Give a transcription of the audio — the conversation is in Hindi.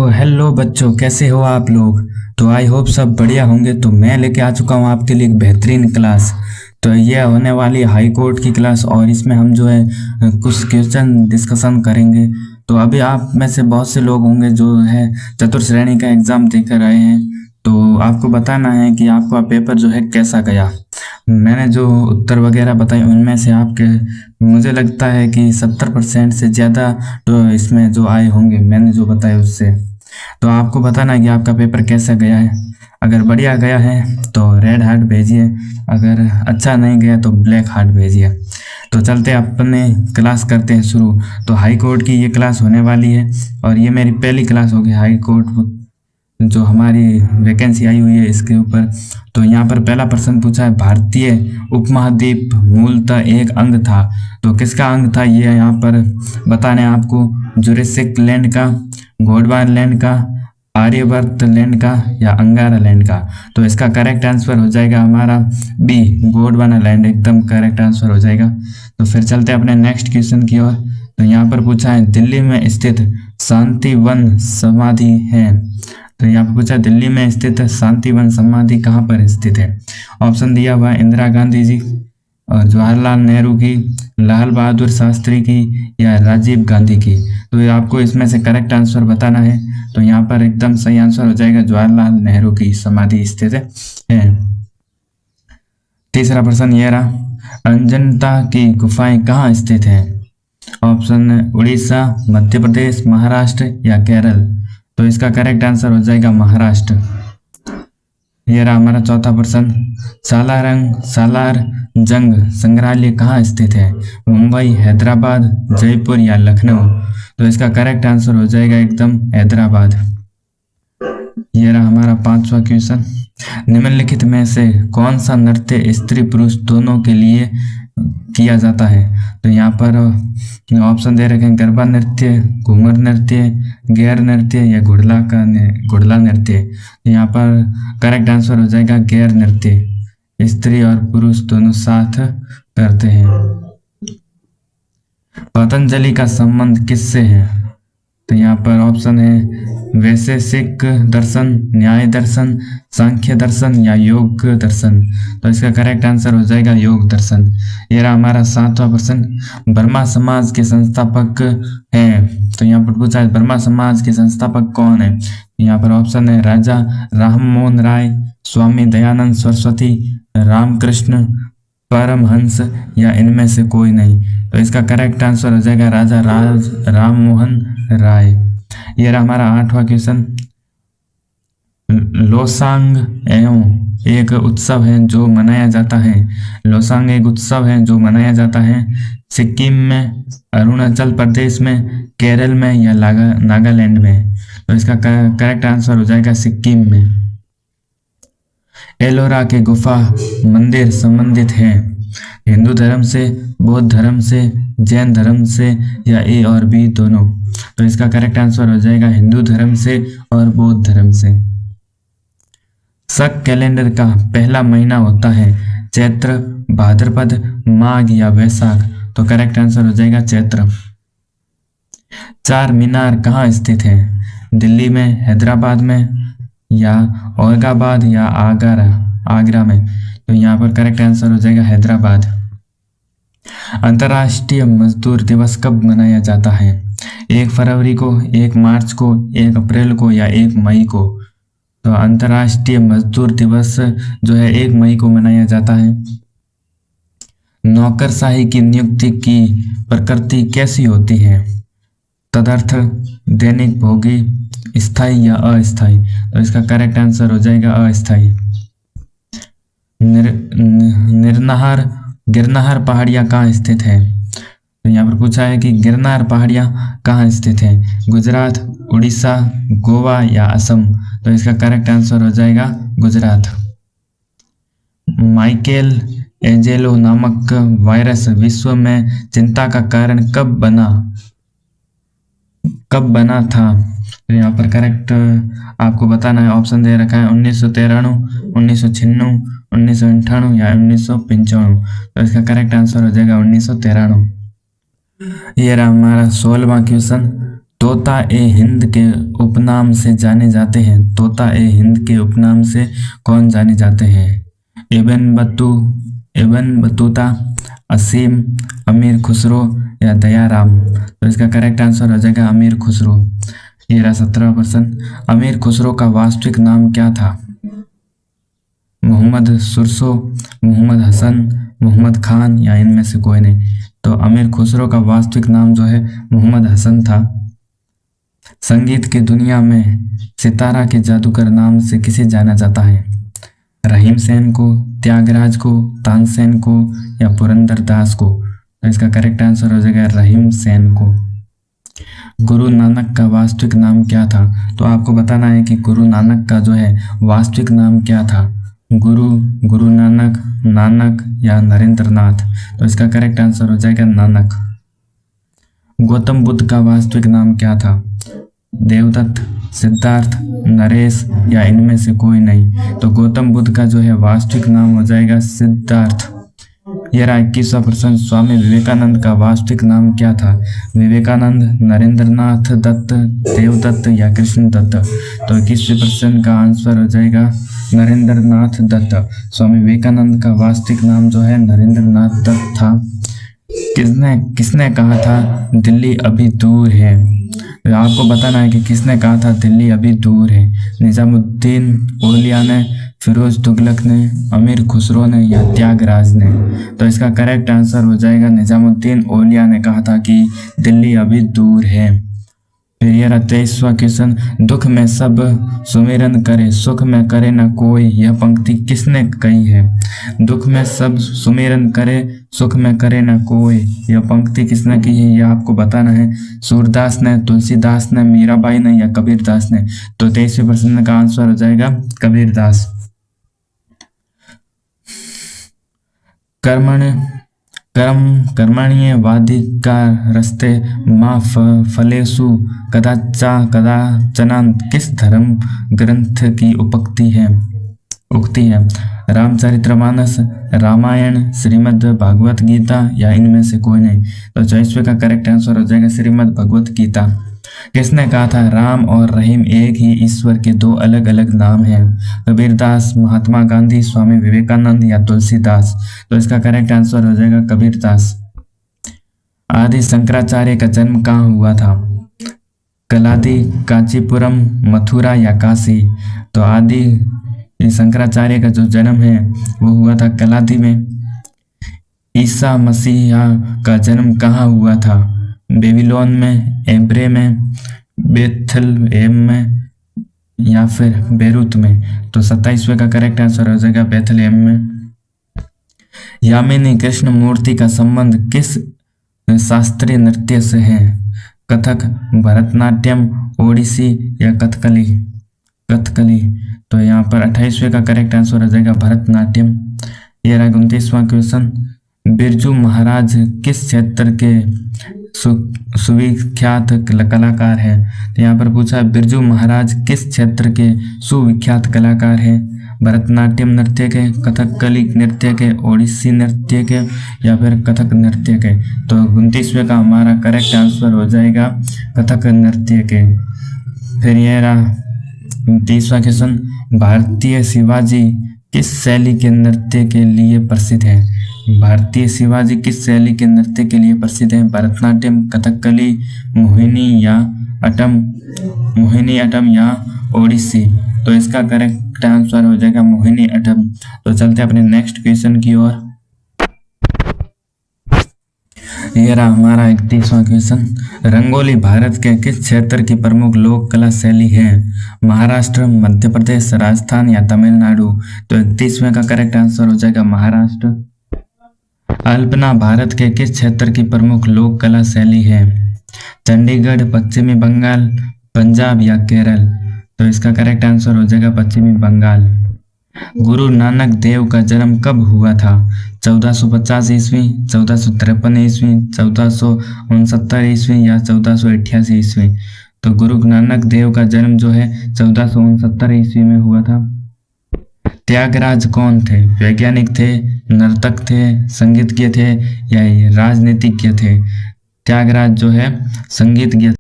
तो हेलो बच्चों, कैसे हो आप लोग। तो आई होप सब बढ़िया होंगे। तो मैं लेके आ चुका हूँ आपके लिए एक बेहतरीन क्लास। तो ये होने वाली हाई कोर्ट की क्लास और इसमें हम जो है कुछ क्वेश्चन डिस्कशन करेंगे। तो अभी आप में से बहुत से लोग होंगे जो है चतुर्थ श्रेणी का एग्जाम देकर आए हैं। तो आपको बताना है कि आपका पेपर जो है कैसा गया। मैंने जो उत्तर वगैरह बताए उनमें से आपके मुझे लगता है कि 70% से ज़्यादा तो इसमें जो आए होंगे मैंने जो बताया उससे। तो आपको बताना है कि आपका पेपर कैसा गया है। अगर बढ़िया गया है तो रेड हार्ट भेजिए, अगर अच्छा नहीं गया तो ब्लैक हार्ट भेजिए। तो चलते अपने क्लास करते हैं शुरू। तो हाई कोर्ट की ये क्लास होने वाली है और ये मेरी पहली क्लास होगी हाई कोर्ट जो हमारी वैकेंसी आई हुई है इसके ऊपर। तो यहाँ पर पहला प्रश्न पूछा है, भारतीय उपमहाद्वीप मूलतः एक अंग था। तो किसका अंग था ये यहाँ पर बताने आपको। जुरेसिक लैंड का, गोंडवाना लैंड का, आर्यवर्त लैंड का या अंगारा लैंड का। तो इसका करेक्ट आंसर हो जाएगा हमारा बी, गोंडवाना लैंड एकदम करेक्ट आंसर हो जाएगा। तो फिर चलते हैं अपने नेक्स्ट क्वेश्चन की ओर। तो यहाँ पर पूछा है, दिल्ली में स्थित शांति वन समाधि है। तो यहाँ पर पूछा दिल्ली में स्थित शांति वन समाधि कहाँ पर स्थित है। ऑप्शन दिया हुआ है इंदिरा गांधी जी और जवाहरलाल नेहरू की, लाल बहादुर शास्त्री की या राजीव गांधी की। तो ये आपको इसमें से करेक्ट आंसर बताना है। तो यहाँ पर एकदम सही आंसर हो जाएगा जवाहरलाल नेहरू की समाधि स्थित है। तीसरा प्रश्न ये रहा, अजंता की गुफाएं कहाँ स्थित हैं। ऑप्शन उड़ीसा, मध्य प्रदेश, महाराष्ट्र या केरल। तो इसका करेक्ट आंसर हो जाएगा महाराष्ट्र। यह रहा हमारा चौथा प्रश्न, सालार जंग संग्रहालय कहाँ स्थित है। मुंबई, हैदराबाद, जयपुर या लखनऊ। तो इसका करेक्ट आंसर हो जाएगा एकदम हैदराबाद। यह रहा हमारा पांचवा क्वेश्चन, निम्नलिखित में से कौन सा नृत्य स्त्री पुरुष दोनों के लिए किया जाता है। तो यहाँ पर ऑप्शन दे रखे हैं, गरबा नृत्य, घूमर नृत्य, गैर नृत्य या घुड़ला नृत्य। यहाँ पर करेक्ट आंसर हो जाएगा गैर नृत्य, स्त्री और पुरुष दोनों साथ करते हैं। पतंजलि का संबंध किससे है। तो यहाँ पर ऑप्शन है वैशेषिक दर्शन, न्याय दर्शन, सांख्य दर्शन या योग दर्शन। तो इसका करेक्ट आंसर हो जाएगा योग दर्शन। ये रहा हमारा सातवां प्रश्न, ब्रह्मा समाज के संस्थापक हैं। तो यहाँ पर पूछा है ब्रह्मा समाज के संस्थापक कौन है। यहाँ पर ऑप्शन है राजा राम मोहन राय, स्वामी दयानंद सरस्वती, रामकृष्ण परमहंस या इनमें से कोई नहीं। तो इसका करेक्ट आंसर हो जाएगा राजा राम मोहन राय। यह रहा हमारा आठवां क्वेश्चन, लोसांग एक उत्सव है जो मनाया जाता है। लोसांग एक उत्सव है जो मनाया जाता है सिक्किम में, अरुणाचल प्रदेश में, केरल में या नागालैंड में। तो इसका करेक्ट आंसर हो जाएगा सिक्किम में। एलोरा के गुफा मंदिर संबंधित है हिंदू धर्म से, बौद्ध धर्म से, जैन धर्म से या ए और बी दोनों। तो इसका करेक्ट आंसर हो जाएगा हिंदू धर्म से और बौद्ध धर्म से। शक कैलेंडर का पहला महीना होता है चैत्र, भाद्रपद, माघ या वैशाख। तो करेक्ट आंसर हो जाएगा चैत्र। चार मीनार कहाँ स्थित है। दिल्ली में, हैदराबाद में या औरंगाबाद या आगरा में। तो यहाँ पर करेक्ट आंसर हो जाएगा हैदराबाद। अंतर्राष्ट्रीय मजदूर दिवस कब मनाया जाता है। 1 फरवरी को, 1 मार्च को, 1 अप्रैल को या 1 मई को। तो अंतर्राष्ट्रीय मजदूर दिवस जो है 1 मई को मनाया जाता है। नौकरशाही की नियुक्ति की प्रकृति कैसी होती है। तदर्थ, दैनिक भोगी, स्थायी या अस्थायी। तो इसका करेक्ट आंसर हो जाएगा अस्थायी। गिरनार पहाड़ियाँ कहाँ स्थित है। तो यहाँ पर पूछा है कि गिरनार पहाड़ियाँ कहाँ स्थित है, गुजरात, उड़ीसा, गोवा या असम। तो इसका करेक्ट आंसर हो जाएगा गुजरात। माइकेल एंजेलो नामक वायरस विश्व में चिंता का कारण कब बना था। तो यहाँ पर करेक्ट आपको बताना है। ऑप्शन दे रखा है 1993, 1996, 1998 या 1995। तो इसका करेक्ट आंसर हो जाएगा 1993। ये रहा हमारा 16वां क्वेश्चन, तोता ए हिंद के उपनाम से जाने जाते हैं। तोता ए हिंद के उपनाम से कौन जाने जाते हैं? इब्न बतूता, असीम, अमीर खुसरो या दयाराम। तो इसका करेक्ट आंसर हो जाएगा अमीर खुसरो। ये रहा 17वां क्वेश्चन। अमीर खुसरो का वास्तविक नाम क्या था? मोहम्मद सुरसो, मोहम्मद हसन, मोहम्मद खान या इनमें से कोई नहीं। तो अमीर खुसरो का वास्तविक नाम जो है मोहम्मद हसन था। संगीत की दुनिया में सितारा के जादूगर नाम से किसे जाना जाता है? रहीम सेन को, त्यागराज को, तानसेन को या पुरंदर दास को। तो इसका करेक्ट आंसर हो जाएगा रहीम सेन को। गुरु नानक का वास्तविक नाम क्या था? तो आपको बताना है कि गुरु नानक का जो है वास्तविक नाम क्या था। गुरु नानक, नानक या नरेंद्र नाथ। तो इसका करेक्ट आंसर हो जाएगा नानक। गौतम बुद्ध का वास्तविक नाम क्या था? देवदत्त, सिद्धार्थ, नरेश या इनमें से कोई नहीं। तो गौतम बुद्ध का जो है वास्तविक नाम हो जाएगा सिद्धार्थ। यह रहा 21वां प्रश्न। स्वामी विवेकानंद का वास्तविक नाम क्या था? विवेकानंद, नरेंद्रनाथ दत्त, देवदत्त या कृष्ण दत्त। तो 21वें प्रश्न का आंसर हो जाएगा नरेंद्रनाथ दत्त। स्वामी विवेकानंद का वास्तविक नाम जो है नरेंद्रनाथ दत्त था। किसने कहा था दिल्ली अभी दूर है? आपको बताना है कि किसने कहा था दिल्ली अभी दूर है। निजामुद्दीन औलिया ने, फिरोज तुगलक ने, अमीर खुसरो ने या त्यागराज ने। तो इसका करेक्ट आंसर हो जाएगा निजामुद्दीन औलिया ने कहा था कि दिल्ली अभी दूर है। फिर यह 23वां क्वेश्चन। दुख में सब सुमिरन करे, सुख में करे न कोई। यह पंक्ति किसने कही है? दुख में सब सुमिरन करे, सुख में करे न कोई। यह पंक्ति किसने की है? यह आपको बताना है। सूरदास ने, तुलसीदास ने, मीराबाई ने या कबीरदास ने। तो 23वें प्रश्न का आंसर हो जाएगा कबीरदास। कर्मण्येवाधिकार रस्ते मा फलेषु कदाचन किस धर्म ग्रंथ की उक्ति है? रामचरितमानस, रामायण, श्रीमद् भगवत गीता या इनमें से कोई नहीं। तो 24वें का करेक्ट आंसर हो जाएगा श्रीमद् भगवत गीता। किसने कहा था राम और रहीम एक ही ईश्वर के दो अलग अलग नाम हैं? कबीरदास, महात्मा गांधी, स्वामी विवेकानंद या तुलसीदास। तो इसका करेक्ट आंसर हो जाएगा कबीरदास। आदि शंकराचार्य का जन्म कहाँ हुआ था? कलादी, कांचीपुरम, मथुरा या काशी। तो आदि शंकराचार्य का जो जन्म है वो हुआ था कलादी में। ईसा मसीहा का जन्म कहाँ हुआ था? बेबीलोन में, एब्रे में, बेथलहेम में या फिर बेरूत में। तो 27वें का करेक्ट आंसर हो जाएगा बेथलहेम में। यामिनी कृष्णमूर्ति का संबंध किस शास्त्रीय नृत्य से है? कथक, भरतनाट्यम, ओडिसी या कथकली। तो यहाँ पर 28वें का करेक्ट आंसर हो जाएगा भरतनाट्यम। यह रहा 29वां क्वेश्चन। बिरजू महाराज किस क्षेत्र के सुविख्यात कलाकार हैं? तो यहाँ पर पूछा बिरजू महाराज किस क्षेत्र के सुविख्यात कलाकार हैं? भरतनाट्यम नृत्य के, कथकली नृत्य के, ओडिसी नृत्य के या फिर कथक नृत्य के। तो 29वें का हमारा करेक्ट आंसर हो जाएगा कथक नृत्य के। फिर यह रहा 30वां क्वेश्चन। भारतीय शिवाजी किस शैली के नृत्य के लिए प्रसिद्ध है? भारतीय शिवाजी किस शैली के नृत्य के लिए प्रसिद्ध है? भरतनाट्यम, कथकली, मोहिनी अट्टम या ओडिसी। तो इसका करेक्ट आंसर हो जाएगा मोहिनी अट्टम। तो चलते हैं अपने नेक्स्ट क्वेश्चन की ओर। यह रहा हमारा 31वां क्वेश्चन। रंगोली भारत के किस क्षेत्र की प्रमुख लोक कला शैली है? महाराष्ट्र, मध्य प्रदेश, राजस्थान या तमिलनाडु। तो 31वें का करेक्ट आंसर हो जाएगा महाराष्ट्र। अल्पना भारत के किस क्षेत्र की प्रमुख लोक कला शैली है? चंडीगढ़, पश्चिमी बंगाल, पंजाब या केरल। तो इसका करेक्ट आंसर हो जाएगा पश्चिमी बंगाल। गुरु नानक देव का जन्म कब हुआ था? 1450 ईस्वी, 1453 ईस्वी, 1469 ईस्वी या 1488 ईस्वी। तो गुरु नानक देव का जन्म जो है 1469 ईस्वी में हुआ था। त्यागराज कौन थे? वैज्ञानिक थे, नर्तक थे, संगीतज्ञ थे या राजनीतिज्ञ थे? त्यागराज जो है संगीतज्ञ